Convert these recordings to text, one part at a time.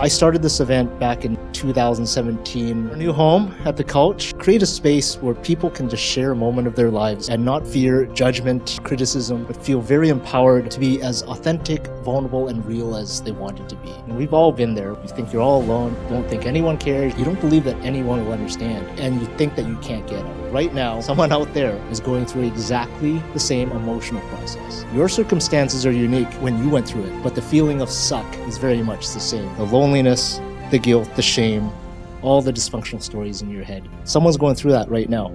I started this event back in 2017. A new home at the couch. Create a space where people can just share a moment of their lives and not fear judgment, criticism, but feel very empowered to be as authentic, vulnerable, and real as they wanted to be. And we've all been there. You think you're all alone. You don't think anyone cares. You don't believe that anyone will understand. And you think that you can't get out. Right now, someone out there is going through exactly the same emotional process. Your circumstances are unique when you went through it, but the feeling of suck is very much the same. The loneliness, the guilt, the shame, all the dysfunctional stories in your head. Someone's going through that right now.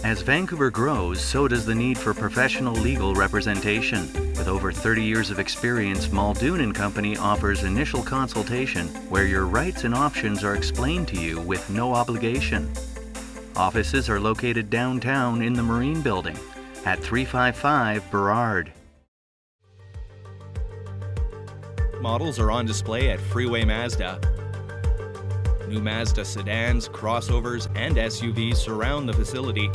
As Vancouver grows, so does the need for professional legal representation. With over 30 years of experience, Muldoon & Company offers initial consultation where your rights and options are explained to you with no obligation. Offices are located downtown in the Marine Building at 355 Burrard. Models are on display at Freeway Mazda. New Mazda sedans, crossovers, and SUVs surround the facility,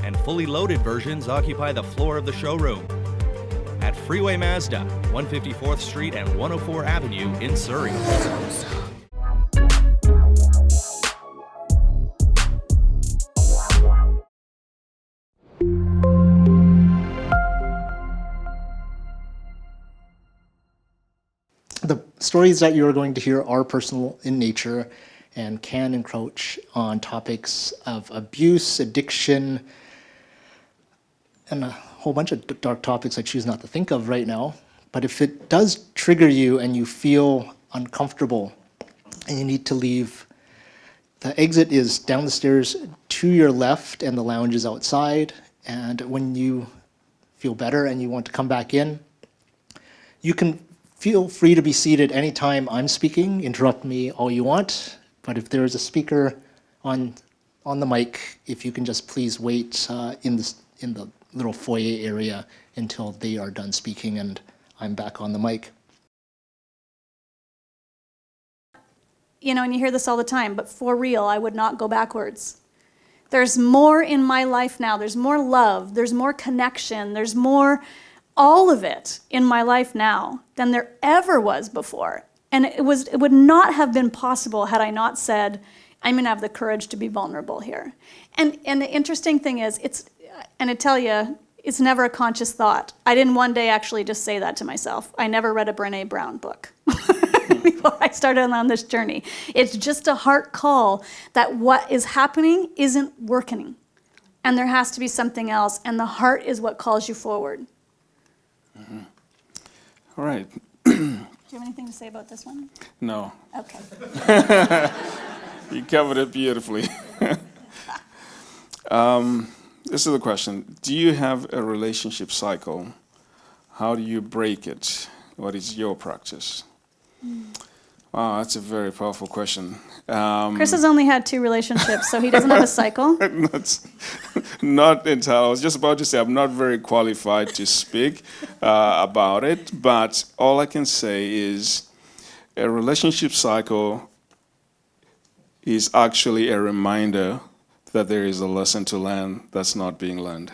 and fully loaded versions occupy the floor of the showroom. At Freeway Mazda, 154th Street and 104 Avenue in Surrey. The stories that you are going to hear are personal in nature and can encroach on topics of abuse, addiction, and a whole bunch of dark topics I choose not to think of right now. But if it does trigger you and you feel uncomfortable and you need to leave, the exit is down the stairs to your left and the lounge is outside. And when you feel better and you want to come back in, you can feel free to be seated anytime I'm speaking. Interrupt me all you want. But if there is a speaker on the mic, if you can just please wait in the little foyer area until they are done speaking and I'm back on the mic. You know, and you hear this all the time, but for real, I would not go backwards. There's more in my life now. There's more love. There's more connection. There's more, all of it in my life now than there ever was before. And it would not have been possible had I not said, I'm going to have the courage to be vulnerable here. And the interesting thing is, and I tell you, it's never a conscious thought. I didn't one day actually just say that to myself. I never read a Brené Brown book before I started on this journey. It's just a heart call that what is happening isn't working. And there has to be something else. And the heart is what calls you forward. Mm-hmm. All right. Do you have anything to say about this one? No. Okay. You covered it beautifully. This is the question. Do you have a relationship cycle? How do you break it? What is your practice? Wow, that's a very powerful question. Chris has only had 2 relationships, so he doesn't have a cycle. Not entirely. I was just about to say I'm not very qualified to speak about it, but all I can say is a relationship cycle is actually a reminder that there is a lesson to learn that's not being learned.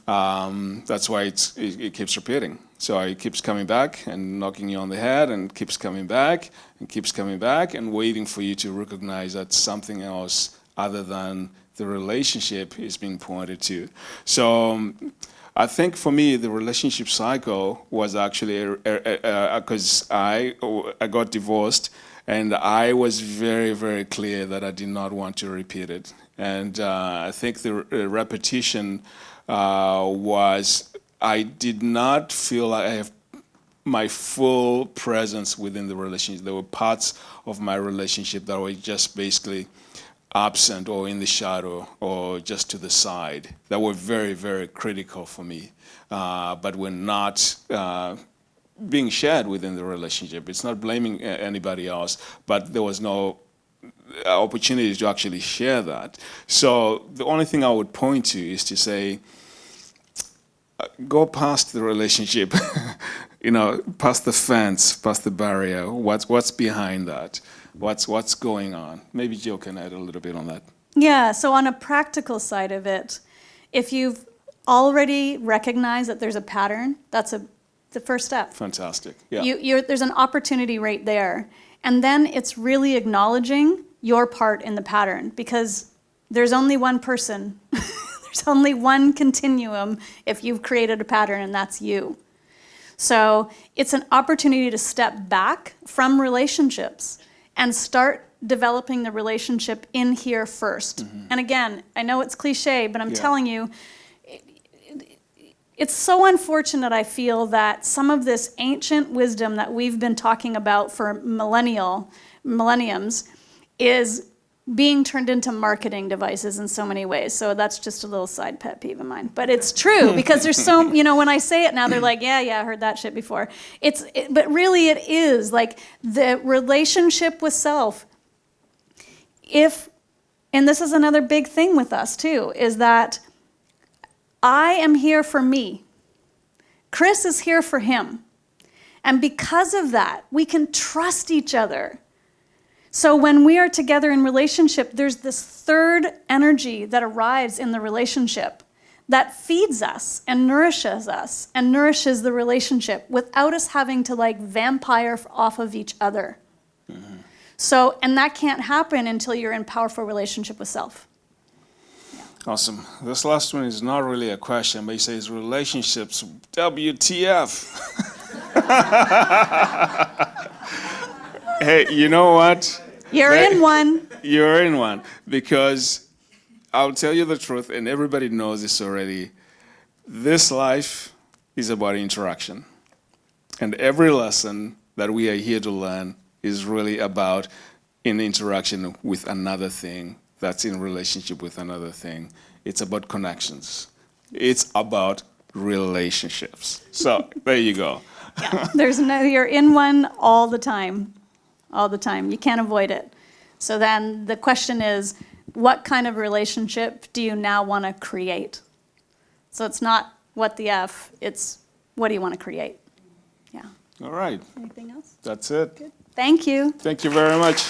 That's why it keeps repeating. So it keeps coming back and knocking you on the head and keeps coming back and waiting for you to recognize that something else other than the relationship is being pointed to. So I think for me, the relationship cycle was actually because I got divorced and I was very, very clear that I did not want to repeat it. And I think the repetition was I did not feel like I have my full presence within the relationship. There were parts of my relationship that were just basically absent or in the shadow or just to the side that were very, very critical for me, but were not being shared within the relationship. It's not blaming anybody else, but there was no opportunity to actually share that. So the only thing I would point to is to say, go past the relationship, past the fence, past the barrier. What's behind that? What's going on? Maybe Jill can add a little bit on that. Yeah, so on a practical side of it, if you've already recognized that there's a pattern, that's a The first step. Fantastic. Yeah. There's an opportunity right there. And then it's really acknowledging your part in the pattern, because there's only one person. There's only one continuum if you've created a pattern, and that's you. So it's an opportunity to step back from relationships and start developing the relationship in here first. And again, I know it's cliche, but I'm telling you, it's so unfortunate, I feel, that some of this ancient wisdom that we've been talking about for millenniums is being turned into marketing devices in so many ways. So that's just a little side pet peeve of mine. But it's true, because there's so, when I say it now, they're like, yeah, I heard that shit before. But really it is, like, the relationship with self. And this is another big thing with us too, is that I am here for me. Chris is here for him. And because of that, we can trust each other. So when we are together in relationship, there's this third energy that arrives in the relationship that feeds us and nourishes the relationship without us having to like vampire off of each other. So, and that can't happen until you're in powerful relationship with self. Awesome. This last one is not really a question, but he says relationships, WTF. Hey, you know what? You're in one. You're in one. Because I'll tell you the truth, and everybody knows this already. This life is about interaction. And every lesson that we are here to learn is really about in interaction with another thing that's in relationship with another thing. It's about connections. It's about relationships. So there you go. You're in one all the time. All the time. You can't avoid it. So then the question is, what kind of relationship do you now want to create? So it's not what the F, it's what do you want to create? Yeah. All right. Anything else? That's it. Good. Thank you. Thank you very much.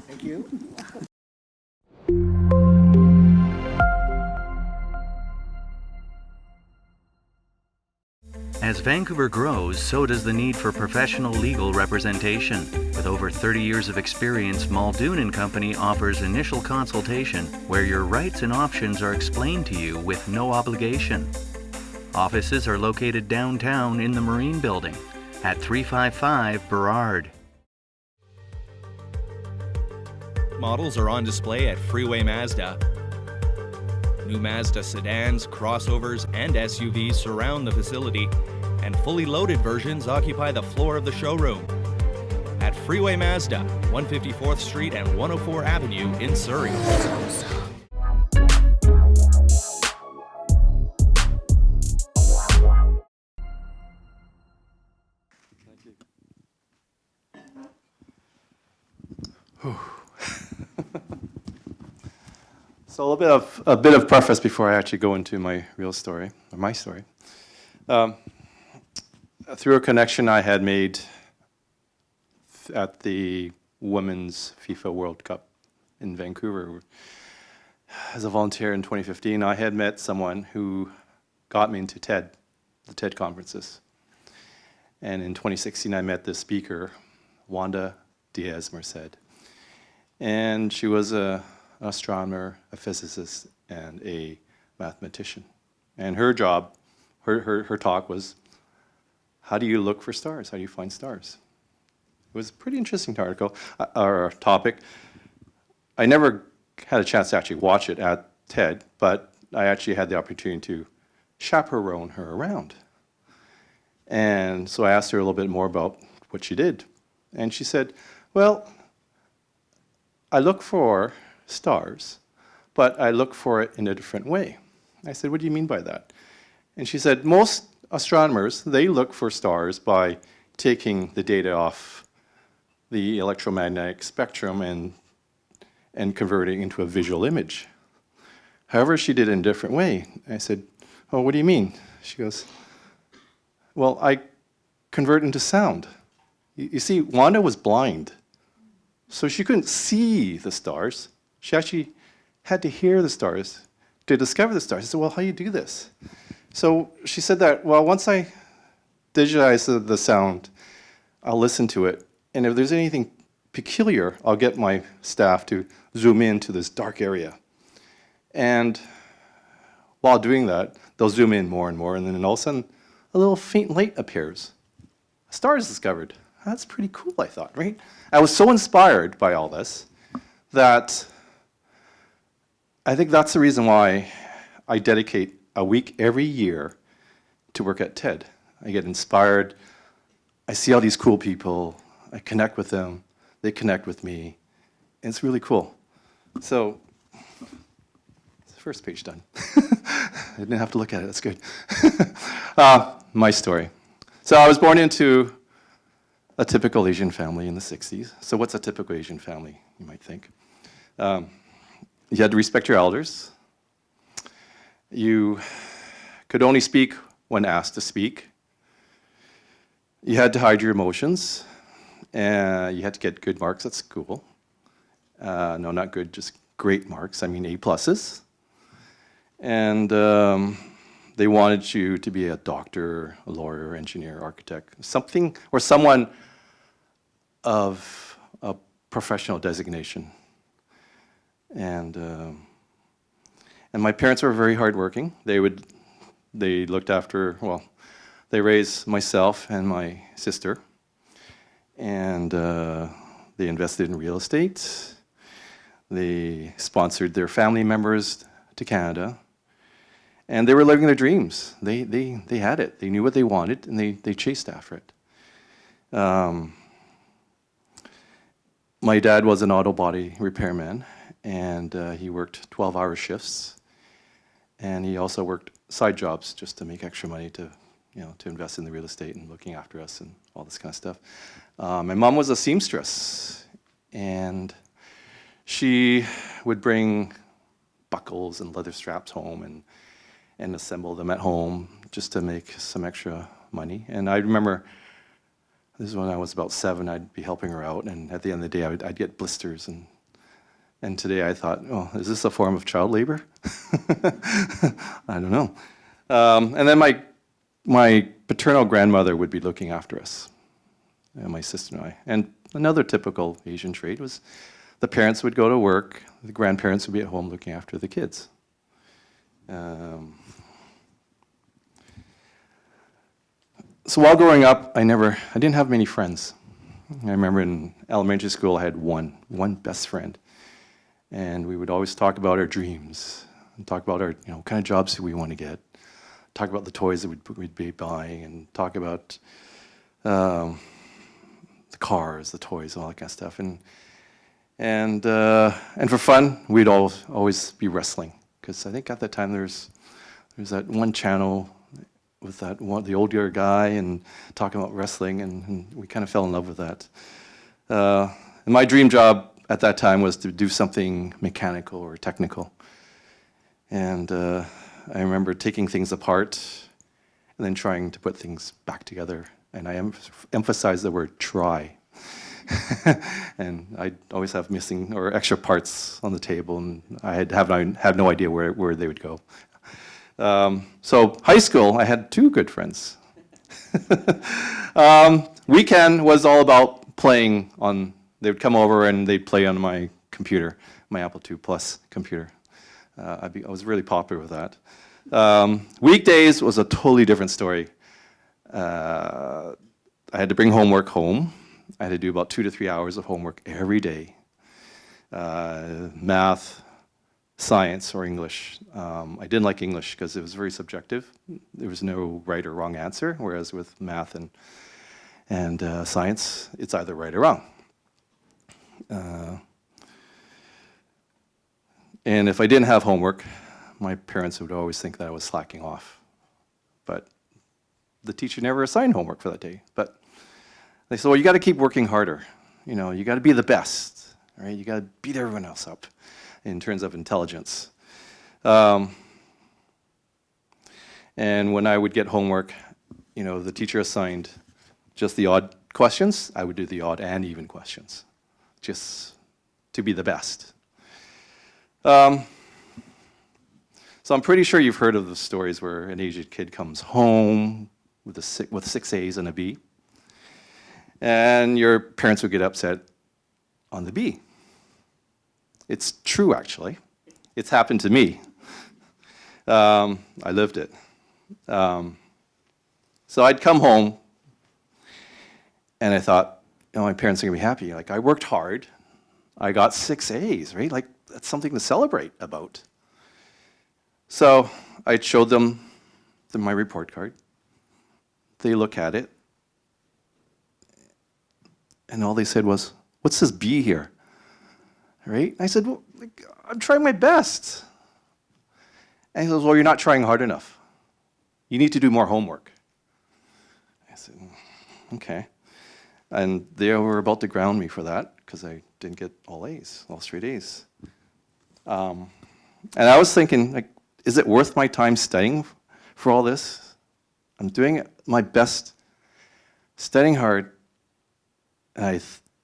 Thank you. As Vancouver grows, so does the need for professional legal representation. With over 30 years of experience, Muldoon & Company offers initial consultation where your rights and options are explained to you with no obligation. Offices are located downtown in the Marine Building at 355 Burrard. Models are on display at Freeway Mazda. New Mazda sedans, crossovers, and SUVs surround the facility, and fully loaded versions occupy the floor of the showroom. At Freeway Mazda, 154th Street and 104 Avenue in Surrey. So a bit of preface before I actually go into my real story, or my story. Through a connection I had made at the Women's FIFA World Cup in Vancouver, as a volunteer in 2015, I had met someone who got me into the TED conferences. And in 2016, I met this speaker, Wanda Diaz-Merced. And she was an astronomer, a physicist, and a mathematician. And her job, her talk was, how do you look for stars? How do you find stars? It was a pretty interesting article, or topic. I never had a chance to actually watch it at TED, but I actually had the opportunity to chaperone her around. And so I asked her a little bit more about what she did. And she said, well, I look for stars, but I look for it in a different way. I said, what do you mean by that? And she said, most astronomers, they look for stars by taking the data off the electromagnetic spectrum and converting into a visual image. However, she did it in a different way. I said, oh, what do you mean? She goes, well, I convert into sound. You see, Wanda was blind, so she couldn't see the stars. She actually had to hear the stars to discover the stars. I said, well, how do you do this? So she said that, well, once I digitize the sound, I'll listen to it. And if there's anything peculiar, I'll get my staff to zoom into this dark area. And while doing that, they'll zoom in more and more, and then all of a sudden, a little faint light appears. A star is discovered. That's pretty cool, I thought, right? I was so inspired by all this that I think that's the reason why I dedicate a week every year to work at TED. I get inspired. I see all these cool people. I connect with them. They connect with me. And it's really cool. So, it's the first page done. I didn't have to look at it. That's good. My story. So I was born into a typical Asian family in the 60s. So what's a typical Asian family, you might think? You had to respect your elders. You could only speak when asked to speak. You had to hide your emotions. You had to get good marks at school. No, not good, just great marks. I mean A pluses. And they wanted you to be a doctor, a lawyer, engineer, architect, something or someone of a professional designation. And my parents were very hardworking. They looked after, well, they raised myself and my sister, and they invested in real estate. They sponsored their family members to Canada, and they were living their dreams. They had it. They knew what they wanted, and they chased after it. My dad was an auto body repairman, and he worked 12-hour shifts, and he also worked side jobs just to make extra money to invest in the real estate and looking after us and all this kind of stuff. My mom was a seamstress, and she would bring buckles and leather straps home and assemble them at home just to make some extra money. And I remember, this is when I was about 7, I'd be helping her out, and at the end of the day, I'd get blisters. And today I thought, oh, is this a form of child labor? I don't know. And then my paternal grandmother would be looking after us, and my sister and I. And another typical Asian trait was the parents would go to work, the grandparents would be at home looking after the kids. So while growing up, I didn't have many friends. I remember in elementary school, I had one best friend. And we would always talk about our dreams, and talk about our, what kind of jobs do we want to get, talk about the toys that we'd be buying, and talk about the cars, the toys, all that kind of stuff. And for fun, we'd always be wrestling, because I think at that time there was that one channel with the older guy and talking about wrestling, and we kind of fell in love with that. And my dream job at that time was to do something mechanical or technical. And I remember taking things apart and then trying to put things back together. And I emphasize the word try. And I'd always have missing or extra parts on the table, and I had no idea where they would go. So high school, I had 2 good friends. Weekend was all about playing on. They would come over and they'd play on my computer, my Apple II Plus computer. I was really popular with that. Weekdays was a totally different story. I had to bring homework home. I had to do about 2 to 3 hours of homework every day. Math, science, or English. I didn't like English because it was very subjective. There was no right or wrong answer, whereas with math and science, it's either right or wrong. And if I didn't have homework, my parents would always think that I was slacking off. But the teacher never assigned homework for that day. But they said, well, you got to keep working harder. You got to be the best, right? You got to beat everyone else up in terms of intelligence. And when I would get homework, the teacher assigned just the odd questions. I would do the odd and even questions, just to be the best. So I'm pretty sure you've heard of the stories where an Asian kid comes home with with 6 A's and a B, and your parents would get upset on the B. It's true, actually. It's happened to me. I lived it. So I'd come home, and I thought, my parents are going to be happy. Like, I worked hard. I got 6 A's, right? Like, that's something to celebrate about. So I showed them my report card. They look at it, and all they said was, "What's this B here?" Right? I said, "Well, like, I'm trying my best." And he goes, "Well, you're not trying hard enough. You need to do more homework." I said, "Okay." And they were about to ground me for that because I didn't get all A's, all straight A's. And I was thinking, like, is it worth my time studying for all this? I'm doing my best, studying hard, and I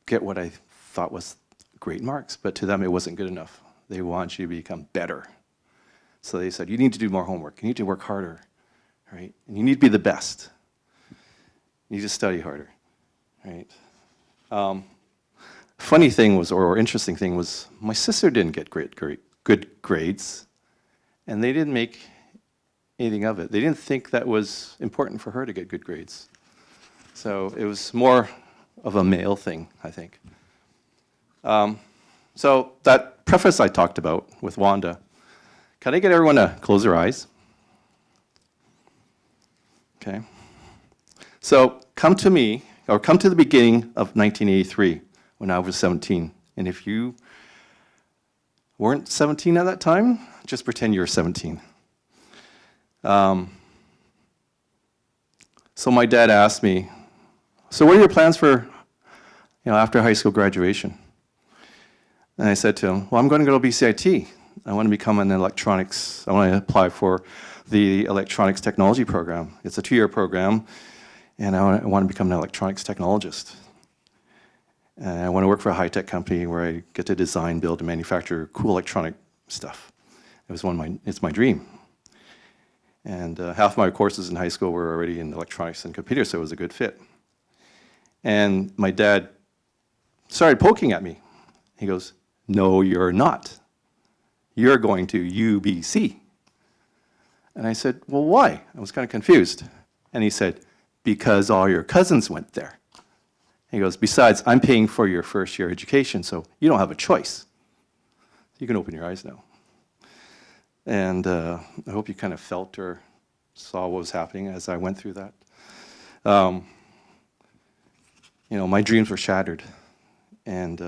get what I thought was great marks, but to them it wasn't good enough. They want you to become better. So they said, you need to do more homework. You need to work harder, right? And you need to be the best. You need to study harder, right? Funny thing was, or interesting thing was, my sister didn't get good grades, and they didn't make anything of it. They didn't think that was important for her to get good grades. So it was more of a male thing, I think. So that preface I talked about with Wanda, can I get everyone to close their eyes? Okay. So come to me, or come to the beginning of 1983, when I was 17. And if you weren't 17 at that time, just pretend you're 17. So my dad asked me, so what are your plans for, after high school graduation? And I said to him, well, I'm going to go to BCIT. I want to become an electronics, I want to apply for the electronics technology program. It's a 2-year program, and I want to become an electronics technologist. And I want to work for a high-tech company where I get to design, build, and manufacture cool electronic stuff. It's my dream. And half my courses in high school were already in electronics and computers, so it was a good fit. And my dad started poking at me. He goes, no, you're not. You're going to UBC. And I said, well, why? I was kind of confused. And he said, because all your cousins went there. He goes, besides, I'm paying for your first-year education, so you don't have a choice. You can open your eyes now. And I hope you kind of felt or saw what was happening as I went through that. My dreams were shattered. And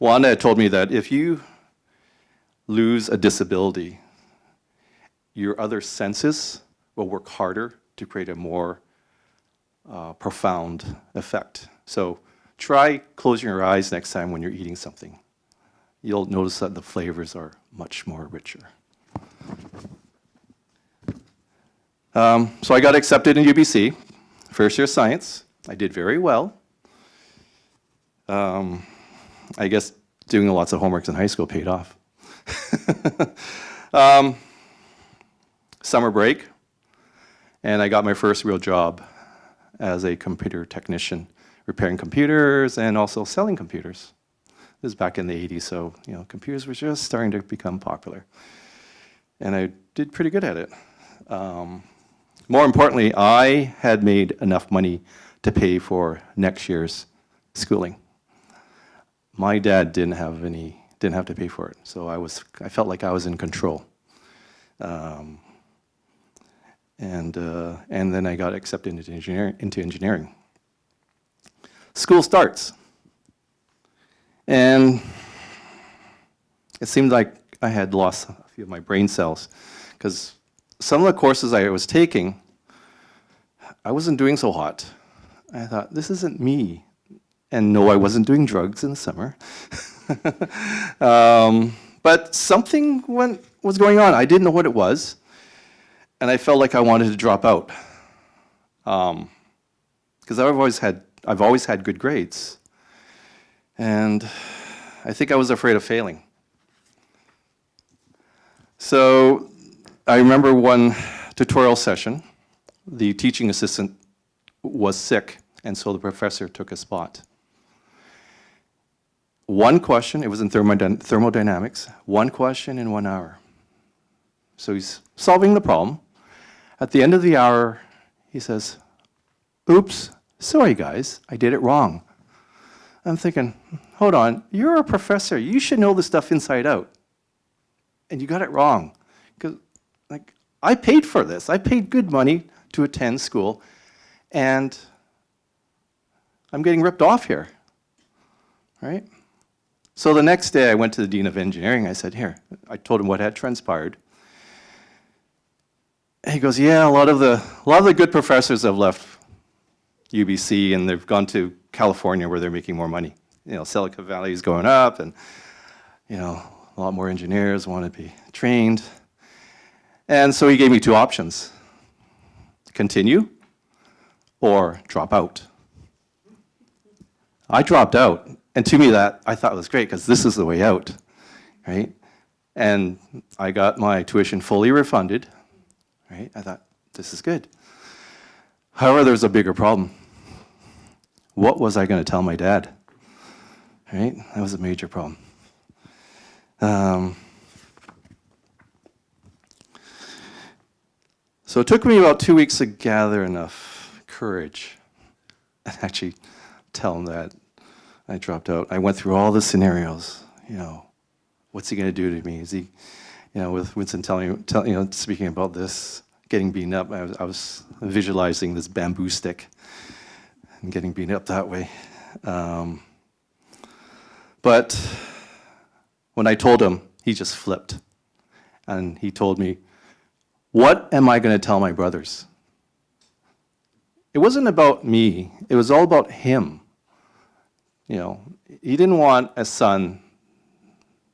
Wanda had told me that if you lose a disability, your other senses will work harder to create a more profound effect. So try closing your eyes next time when you're eating something. You'll notice that the flavors are much more richer. So I got accepted in UBC, first year science. I did very well. I guess doing lots of homework in high school paid off. Summer break, and I got my first real job as a computer technician, repairing computers and also selling computers. This was back in the 80s, so computers were just starting to become popular. And I did pretty good at it. More importantly, I had made enough money to pay for next year's schooling. My dad didn't have to pay for it, so I felt like I was in control. And then I got accepted into engineering. School starts, and it seemed like I had lost a few of my brain cells, because some of the courses I was taking, I wasn't doing so hot. I thought, this isn't me. And no, I wasn't doing drugs in the summer. But something was going on. I didn't know what it was. And I felt like I wanted to drop out. Because I've always had good grades. And I think I was afraid of failing. So I remember one tutorial session, the teaching assistant was sick, and so the professor took a spot. One question, it was in thermodynamics, one question in 1 hour. So he's solving the problem. At the end of the hour, he says, "Oops, sorry guys, I did it wrong." I'm thinking, hold on, you're a professor, you should know this stuff inside out. And you got it wrong. Because like, I paid for this. I paid good money to attend school, and I'm getting ripped off here, right? So the next day I went to the Dean of Engineering. I said, here, I told him what had transpired. And he goes, yeah, a lot of the good professors have left UBC and they've gone to California where they're making more money. You know, Silicon Valley is going up, and you know, a lot more engineers want to be trained. And so he gave me two options: continue or drop out. I dropped out, and to me that I thought was great because this is the way out, right? And I got my tuition fully refunded, right? I thought, this is good. However, there's a bigger problem. What was I going to tell my dad? Right? That was a major problem. So it took me about 2 weeks to gather enough courage and actually tell him that I dropped out. I went through all the scenarios. You know, what's he going to do to me? Is he, you know, with Winston speaking about this, getting beaten up, I was visualizing this bamboo stick and getting beaten up that way. But when I told him, he just flipped. And he told me, what am I going to tell my brothers? It wasn't about me. It was all about him. You know, he didn't want a son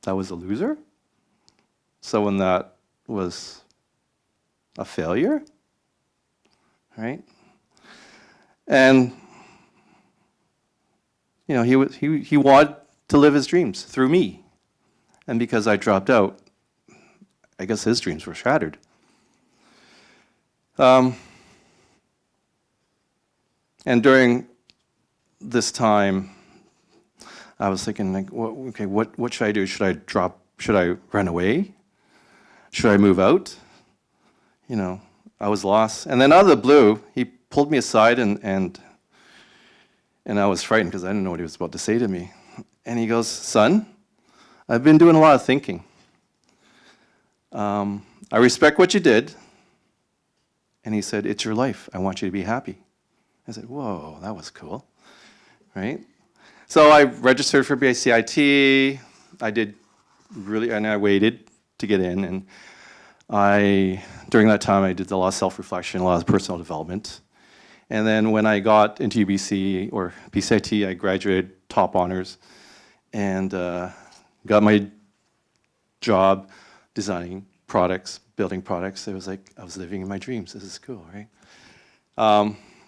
that was a loser, someone that was a failure, right? And you know, he wanted to live his dreams through me, and because I dropped out, I guess his dreams were shattered. And during this time, I was thinking, like, what should I do? Should I drop? Should I run away? Should I move out? You know, I was lost. And then out of the blue, he pulled me aside, and I was frightened because I didn't know what he was about to say to me. And he goes, "Son, I've been doing a lot of thinking. I respect what you did." And he said, "It's your life. I want you to be happy." I said, whoa, that was cool, right? So I registered for BCIT. And I waited to get in. And during that time, I did a lot of self-reflection, a lot of personal development. And then when I got into UBC or BCIT, I graduated top honors and got my job designing products, building products. It was like I was living in my dreams. This is cool, right?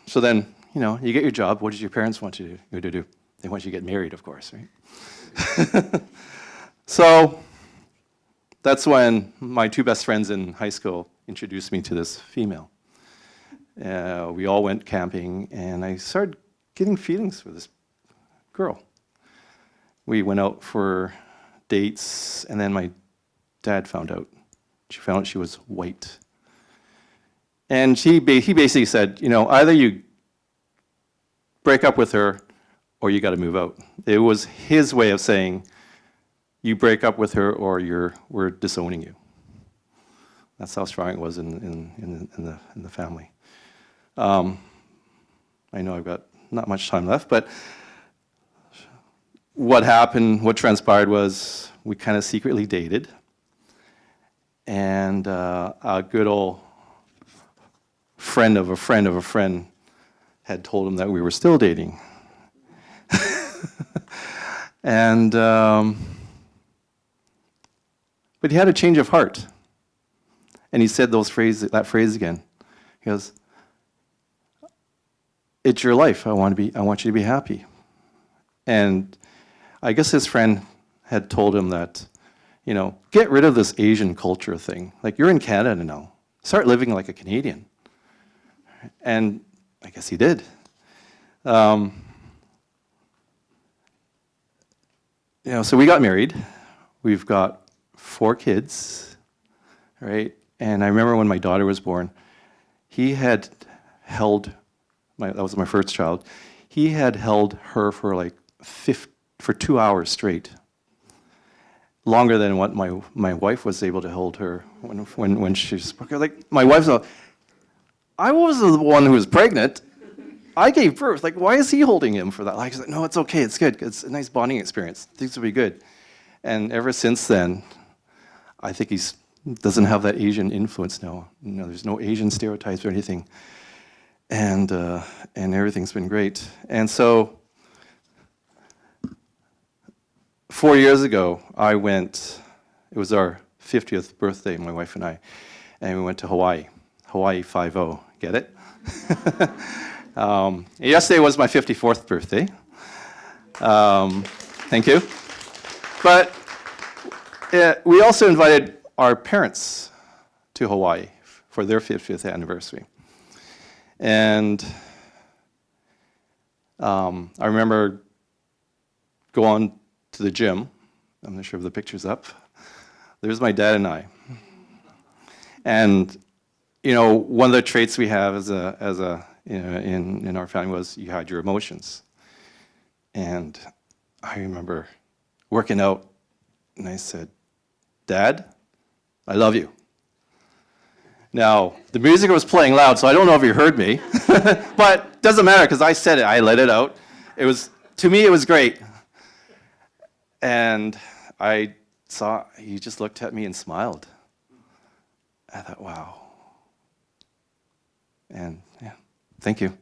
So then, you know, you get your job. What did your parents want you to do? They want you to get married, of course, right? So that's when my two best friends in high school introduced me to this female. We all went camping, and I started getting feelings for this girl. We went out for dates, and then my dad found out. She found out she was white. And he basically said, you know, either you break up with her or you got to move out. It was his way of saying, you break up with her or we're disowning you. That's how strong it was in the family. I know I've got not much time left, but what transpired was we kind of secretly dated. And a good old friend of a friend of a friend had told him that we were still dating. And but he had a change of heart, and he said that phrase again. He goes, "It's your life. I want you to be happy." And I guess his friend had told him that, get rid of this Asian culture thing. Like, you're in Canada now. Start living like a Canadian. And I guess he did. So we got married. We've got 4 kids, right? And I remember when my daughter was born, he had held, that was my first child, he had held her for like 2 hours straight. Longer than what my wife was able to hold her when she spoke. Like, my wife's I was the one who was pregnant. I gave birth. Like, why is he holding him for that? Like, I said, no, it's okay. It's good. It's a nice bonding experience. Things will be good. And ever since then, I think he doesn't have that Asian influence now. There's no Asian stereotypes or anything. And everything's been great. And so 4 years ago, I went, it was our 50th birthday, my wife and I, and we went to Hawaii. Hawaii 5-0, get it? Yesterday was my 54th birthday. Thank you. But we also invited our parents to Hawaii for their 50th anniversary. And I remember going to the gym. I'm not sure if the picture's up. There's my dad and I. And one of the traits we have in our family was you hide your emotions. And I remember working out, and I said, "Dad, I love you." Now, the music was playing loud, so I don't know if you heard me, but it doesn't matter because I said it. I let it out. To me, it was great. And I saw he just looked at me and smiled. I thought, wow. And yeah, thank you.